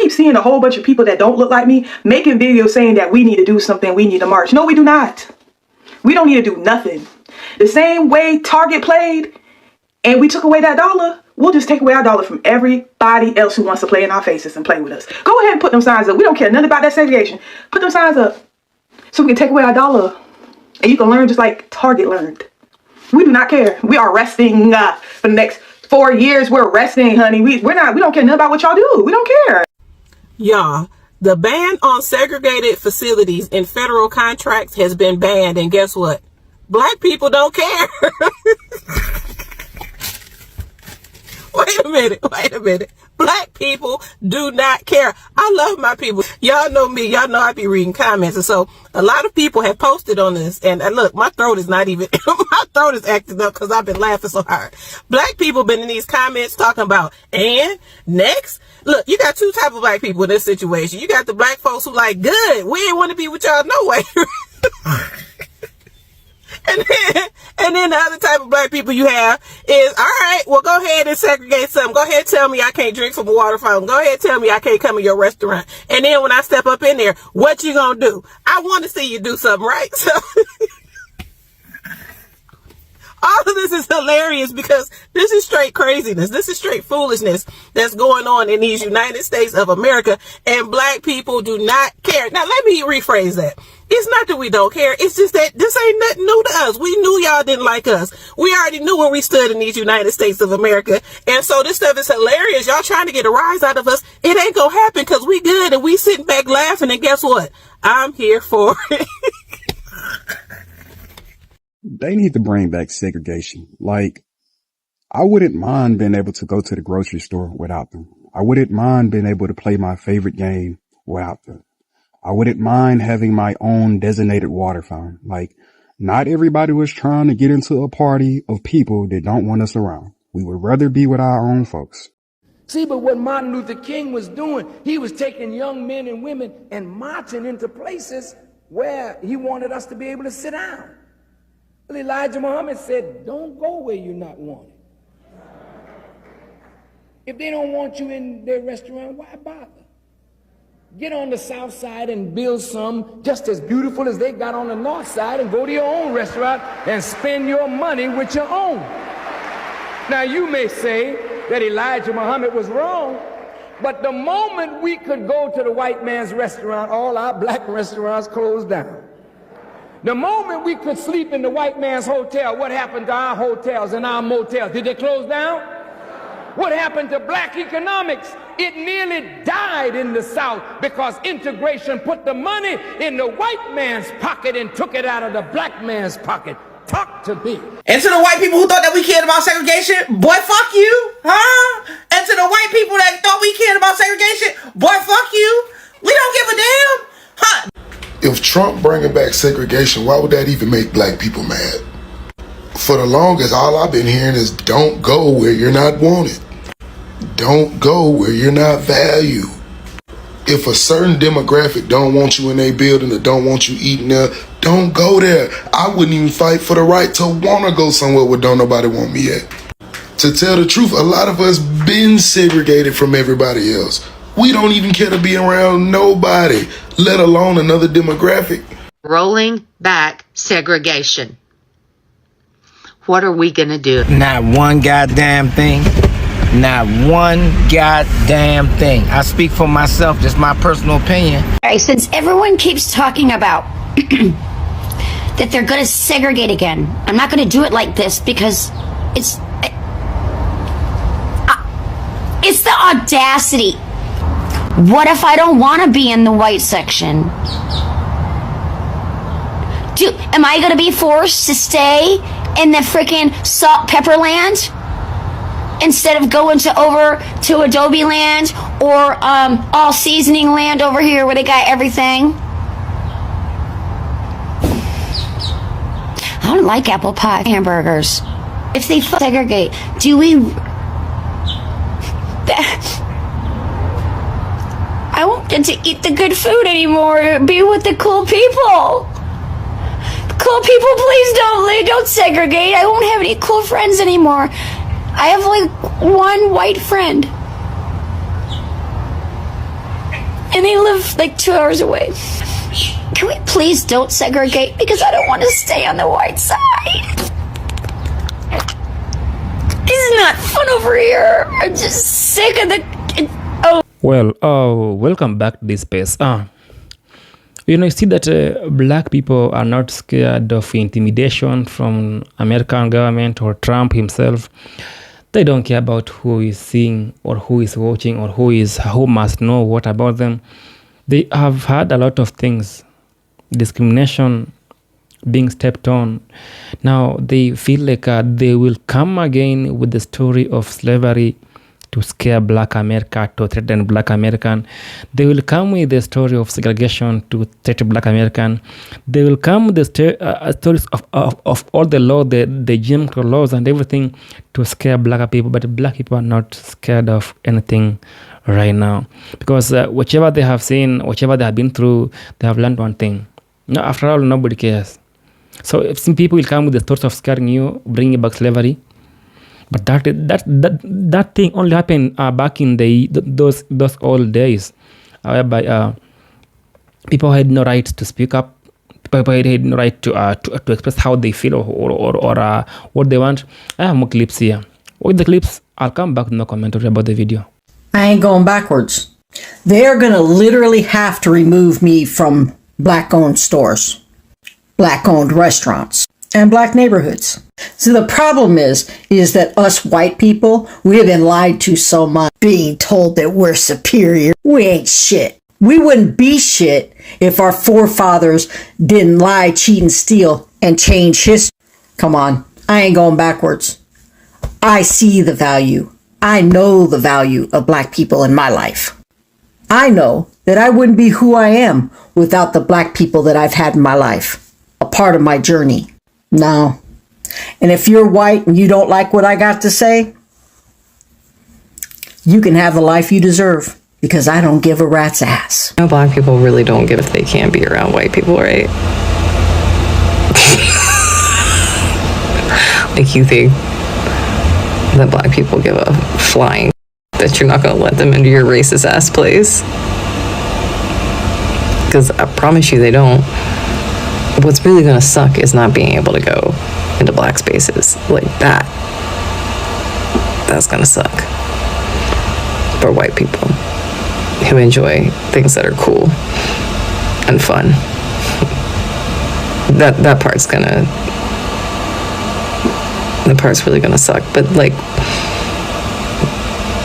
keep seeing a whole bunch of people that don't look like me making videos saying that we need to do something, we need to march. No, we do not. We don't need to do nothing. The same way Target played and we took away that dollar, we'll just take away our dollar from everybody else who wants to play in our faces and play with us. Go ahead and put them signs up. We don't care nothing about that segregation. Put them signs up so we can take away our dollar. And you can learn just like Target learned. We do not care. We are resting for the next 4 years. We're resting, honey. We don't care nothing about what y'all do. We don't care. Y'all, the ban on segregated facilities in federal contracts has been banned, and guess what? Black people don't care. Wait a minute. Black people do not care. I love my people. Y'all know me. Y'all know I be reading comments. And so a lot of people have posted on this. And look, my throat is not even, my throat is acting up because I've been laughing so hard. Black people been in these comments talking about, and next, look, you got two type of black people in this situation. You got the black folks who like, good, we ain't want to be with y'all no way. And then the other type of black people you have is, all right, well, go ahead and segregate something. Go ahead and tell me I can't drink from a water fountain. Go ahead and tell me I can't come in your restaurant. And then when I step up in there, what you gonna do? I want to see you do something, right? So all of this is hilarious because this is straight craziness. This is straight foolishness that's going on in these United States of America, and black people do not care. Now, let me rephrase that. It's not that we don't care. It's just that this ain't nothing new to us. We knew y'all didn't like us. We already knew where we stood in these United States of America. And so this stuff is hilarious. Y'all trying to get a rise out of us. It ain't gonna happen because we good and we sitting back laughing. And guess what? I'm here for it. They need to bring back segregation. Like, I wouldn't mind being able to go to the grocery store without them. I wouldn't mind being able to play my favorite game without them. I wouldn't mind having my own designated water fountain. Like, not everybody was trying to get into a party of people that don't want us around. We would rather be with our own folks. See, but what Martin Luther King was doing, he was taking young men and women and marching into places where he wanted us to be able to sit down. Well, Elijah Muhammad said, don't go where you're not wanted. If they don't want you in their restaurant, why bother? Get on the south side and build some just as beautiful as they got on the north side, and go to your own restaurant and spend your money with your own. Now, you may say that Elijah Muhammad was wrong, but the moment we could go to the white man's restaurant, all our black restaurants closed down. The moment we could sleep in the white man's hotel, what happened to our hotels and our motels? Did they close down? What happened to black economics? It nearly died in the South because integration put the money in the white man's pocket and took it out of the black man's pocket. Talk to me. And to the white people who thought that we cared about segregation, boy, fuck you, huh? And to the white people that thought we cared about segregation, boy, fuck you. We don't give a damn, huh? If Trump bringing back segregation, why would that even make black people mad? For the longest, all I've been hearing is don't go where you're not wanted. Don't go where you're not valued. If a certain demographic don't want you in their building or don't want you eating there, don't go there. I wouldn't even fight for the right to want to go somewhere where don't nobody want me at. To tell the truth, a lot of us been segregated from everybody else. We don't even care to be around nobody, let alone another demographic. Rolling back segregation. What are we gonna do? Not one goddamn thing. Not one goddamn thing. I speak for myself, just my personal opinion. All right, since everyone keeps talking about that they're going to segregate again, I'm not going to do it like this because it's the audacity. What if I don't want to be in the white section? Am I going to be forced to stay in the freaking salt pepper land? Instead of going over to Adobe land or all seasoning land over here where they got everything. I don't like apple pie hamburgers. If they segregate, do we... I won't get to eat the good food anymore. Be with the cool people. Cool people, please don't segregate. I won't have any cool friends anymore. I have like one white friend. and they live like 2 hours away. Can we please don't segregate? Because I don't want to stay on the white side. This is not fun over here. I'm just sick of the... Well, welcome back to this space. You see that black people are not scared of intimidation from American government or Trump himself. They don't care about who is seeing or who is watching or who must know what about them. They have had a lot of things, discrimination, being stepped on. Now they feel like they will come again with the story of slavery to scare Black America, to threaten Black American. They will come with the story of segregation to threaten Black American. They will come with the stories of all the law, the Jim Crow laws and everything to scare Black people. But Black people are not scared of anything right now, because whichever they have seen, whichever they have been through, they have learned one thing. No, after all, nobody cares. So if some people will come with the thoughts of scaring you, bringing back slavery, but that thing only happened back in those old days, whereby people had no right to speak up. People had no right to express how they feel or what they want. I have more clips here. With the clips, I'll come back with no commentary about the video. I ain't going backwards. They're gonna literally have to remove me from Black-owned stores, Black-owned restaurants, and Black neighborhoods. So the problem is that us white people, we have been lied to so much, being told that we're superior. We ain't shit. We wouldn't be shit if our forefathers didn't lie, cheat, and steal and change history. Come on, I ain't going backwards. I see the value. I know the value of Black people in my life. I know that I wouldn't be who I am without the Black people that I've had in my life, a part of my journey. No. And if you're white and you don't like what I got to say, you can have the life you deserve, because I don't give a rat's ass. No, Black people really don't give if they can't be around white people, right? Like, you think that Black people give a flying that you're not going to let them into your racist ass place? Because I promise you they don't. What's really going to suck is not being able to go into Black spaces like that. That's going to suck for white people who enjoy things that are cool and fun. That part's really gonna suck. But like,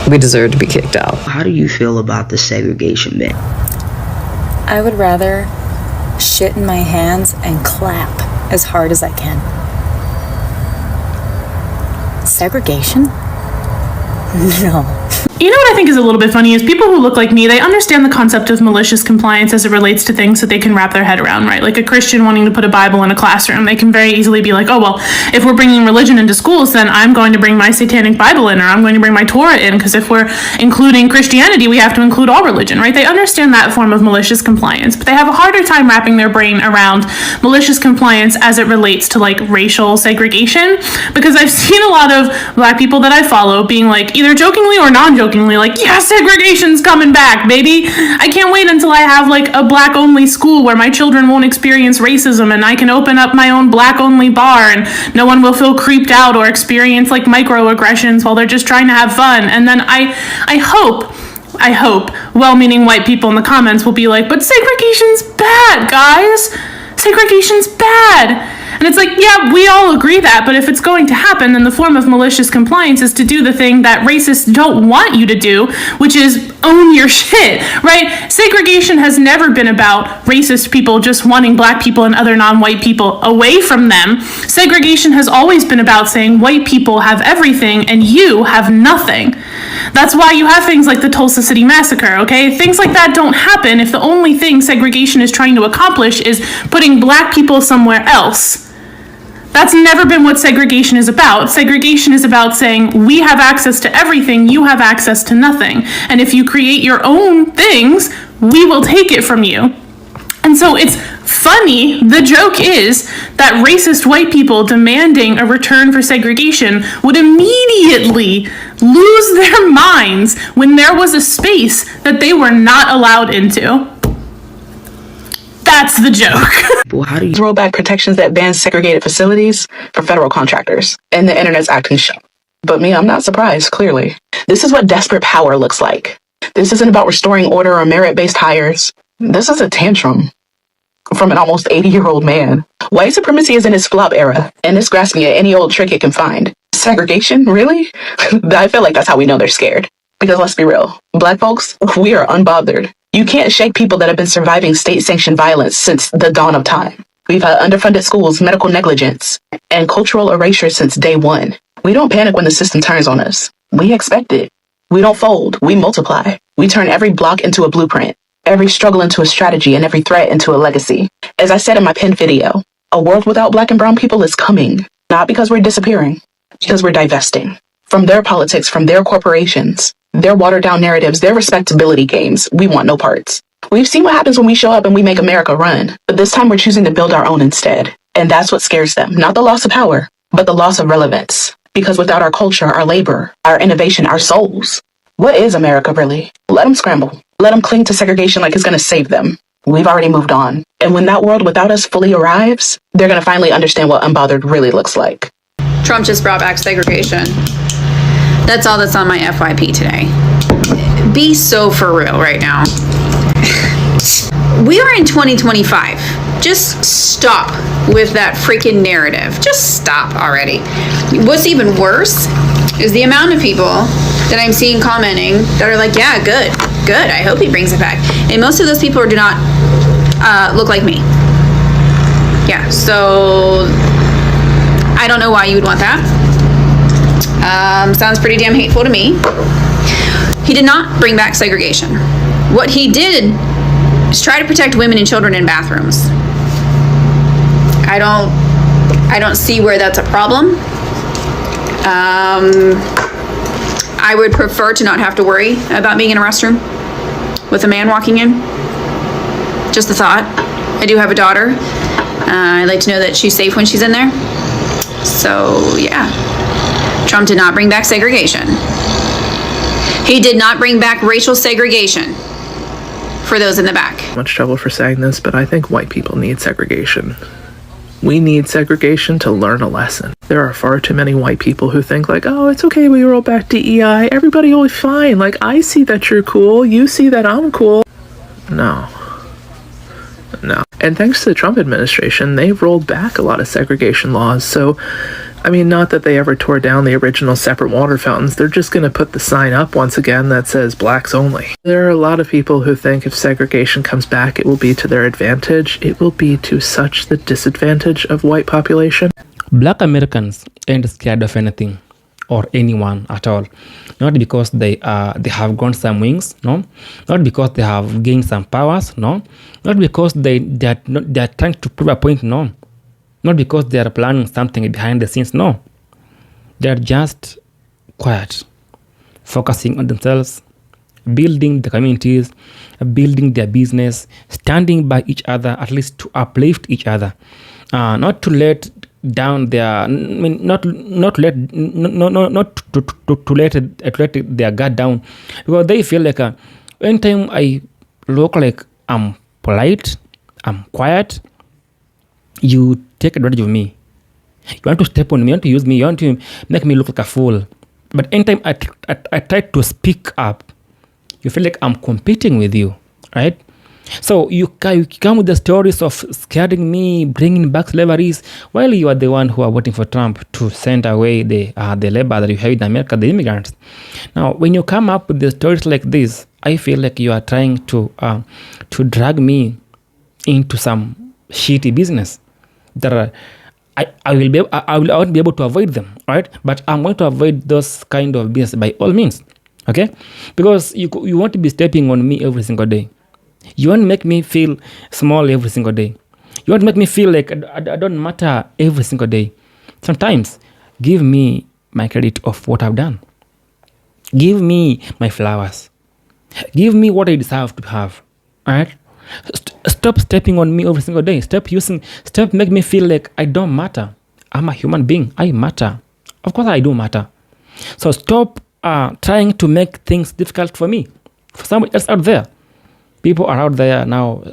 we deserve to be kicked out. How do you feel about the segregation bit? I would rather shit in my hands and clap as hard as I can. Segregation? No. You know what I think is a little bit funny is people who look like me, they understand the concept of malicious compliance as it relates to things that they can wrap their head around, right? Like a Christian wanting to put a Bible in a classroom, they can very easily be like, oh, well, if we're bringing religion into schools, then I'm going to bring my satanic Bible in, or I'm going to bring my Torah in, because if we're including Christianity, we have to include all religion, right? They understand that form of malicious compliance, but they have a harder time wrapping their brain around malicious compliance as it relates to like racial segregation, because I've seen a lot of Black people that I follow being like, either jokingly or non-jokingly, like, yeah, segregation's coming back, baby. I can't wait until I have like a Black only school where my children won't experience racism, and I can open up my own Black only bar and no one will feel creeped out or experience like microaggressions while they're just trying to have fun. And then I hope well-meaning white people in the comments will be like, but segregation's bad, guys. Segregation's bad. And it's like, yeah, we all agree that, but if it's going to happen, then the form of malicious compliance is to do the thing that racists don't want you to do, which is own your shit, right? Segregation has never been about racist people just wanting Black people and other non-white people away from them. Segregation has always been about saying white people have everything and you have nothing. That's why you have things like the Tulsa City Massacre, okay? Things like that don't happen if the only thing segregation is trying to accomplish is putting Black people somewhere else. That's never been what segregation is about. Segregation is about saying, we have access to everything, you have access to nothing. And if you create your own things, we will take it from you. And so it's Funny, the joke is that racist white people demanding a return for segregation would immediately lose their minds when there was a space that they were not allowed into. That's the joke. Well, how do you roll back protections that ban segregated facilities for federal contractors? And the internet's acting shook. But me, I'm not surprised, clearly. This is what desperate power looks like. This isn't about restoring order or merit-based hires. This is a tantrum from an almost 80-year-old man. White supremacy is in its flop era, and it's grasping at any old trick it can find. Segregation? Really? I feel like that's how we know they're scared. Because let's be real, Black folks, we are unbothered. You can't shake people that have been surviving state-sanctioned violence since the dawn of time. We've had underfunded schools, medical negligence, and cultural erasure since day one. We don't panic when the system turns on us. We expect it. We don't fold, we multiply. We turn every block into a blueprint, every struggle into a strategy, and every threat into a legacy. As I said in my pinned video, a world without Black and brown people is coming. Not because we're disappearing, because we're divesting. From their politics, from their corporations, their watered-down narratives, their respectability games, we want no parts. We've seen what happens when we show up and we make America run, but this time we're choosing to build our own instead. And that's what scares them. Not the loss of power, but the loss of relevance. Because without our culture, our labor, our innovation, our souls, what is America really? Let them scramble. Let them cling to segregation like it's going to save them. We've already moved on. And when that world without us fully arrives, they're going to finally understand what unbothered really looks like. Trump just brought back segregation. That's all that's on my FYP today. Be so for real right now. We are in 2025. Just stop with that freaking narrative. Just stop already. What's even worse is the amount of people that I'm seeing commenting that are like, yeah, good. I hope he brings it back. And most of those people do not look like me. Yeah, so I don't know why you would want that. Sounds pretty damn hateful to me. He did not bring back segregation. What he did is try to protect women and children in bathrooms. I don't see where that's a problem. I would prefer to not have to worry about being in a restroom with a man walking in. Just a thought. I do have a daughter. I'd like to know that she's safe when she's in there. So, yeah. Trump did not bring back segregation. He did not bring back racial segregation. For those in the back. Much trouble for saying this, but I think white people need segregation. We need segregation to learn a lesson. There are far too many white people who think like, oh, it's okay, we roll back DEI, everybody will be fine. Like, I see that you're cool, you see that I'm cool. No. And thanks to the Trump administration, they've rolled back a lot of segregation laws. So, I mean, not that they ever tore down the original separate water fountains. They're just going to put the sign up once again that says blacks only. There are a lot of people who think if segregation comes back, it will be to their advantage. It will be to such the disadvantage of white population. Black Americans ain't scared of anything or anyone at all. Not because they have gone some wings, no. Not because they have gained some powers, no. Not because they're trying to prove a point, no. Not because they are planning something behind the scenes, no. They're just quiet, focusing on themselves, building the communities, building their business, standing by each other, at least to uplift each other, not to let down their, not to let their guard down, because they feel like anytime I look like I'm polite, I'm quiet, you take advantage of me. You want to step on me, you want to use me, you want to make me look like a fool. But anytime I try to speak up, you feel like I'm competing with you, right? So you come with the stories of scaring me, bringing back slavery, while you are the one who are voting for Trump to send away the labor that you have in America, the immigrants. Now, when you come up with the stories like this, I feel like you are trying to drag me into some shitty business. I won't be able to avoid them, right? But I'm going to avoid those kind of business by all means, okay? Because you want to be stepping on me every single day. You want to make me feel small every single day. You want to make me feel like I don't matter every single day. Sometimes, give me my credit of what I've done. Give me my flowers. Give me what I deserve to have, all right? Stop stepping on me every single day. Stop making me feel like I don't matter. I'm a human being. I matter. Of course I do matter. So stop trying to make things difficult for me, for somebody else out there. People are out there now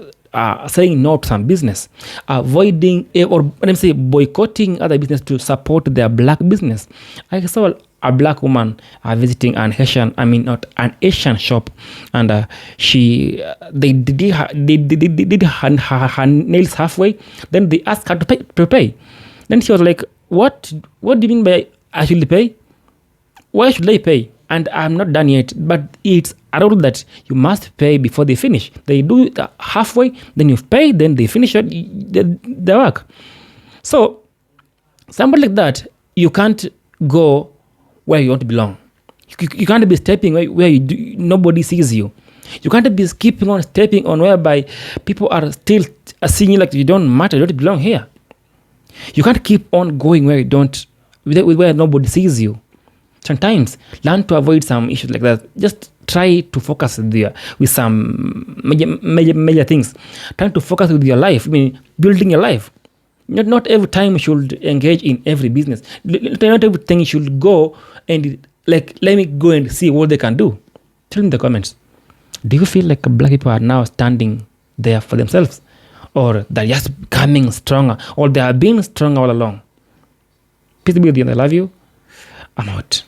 saying no to some business, avoiding or let me say boycotting other business to support their black business. I saw a black woman visiting an Asian shop, and they did her nails halfway. Then they asked her to pay. Then she was like, "What do you mean by I should pay? Why should I pay? And I'm not done yet." But it's a rule that you must pay before they finish. They do it halfway, then you pay, then they finish the work. So somebody like that, you can't go where you want to belong. You can't be stepping where nobody sees you. You can't be keeping on stepping on whereby people are still seeing you like you don't matter, you don't belong here. You can't keep on going where where nobody sees you. Sometimes learn to avoid some issues like that. Just try to focus with some major things. Try to focus with your life. Building your life. Not every time you should engage in every business. Not everything you should go and let me go and see what they can do. Tell me in the comments. Do you feel like black people are now standing there for themselves, or they're just becoming stronger, or they have been strong all along? Peace be with you, and I love you. I'm out.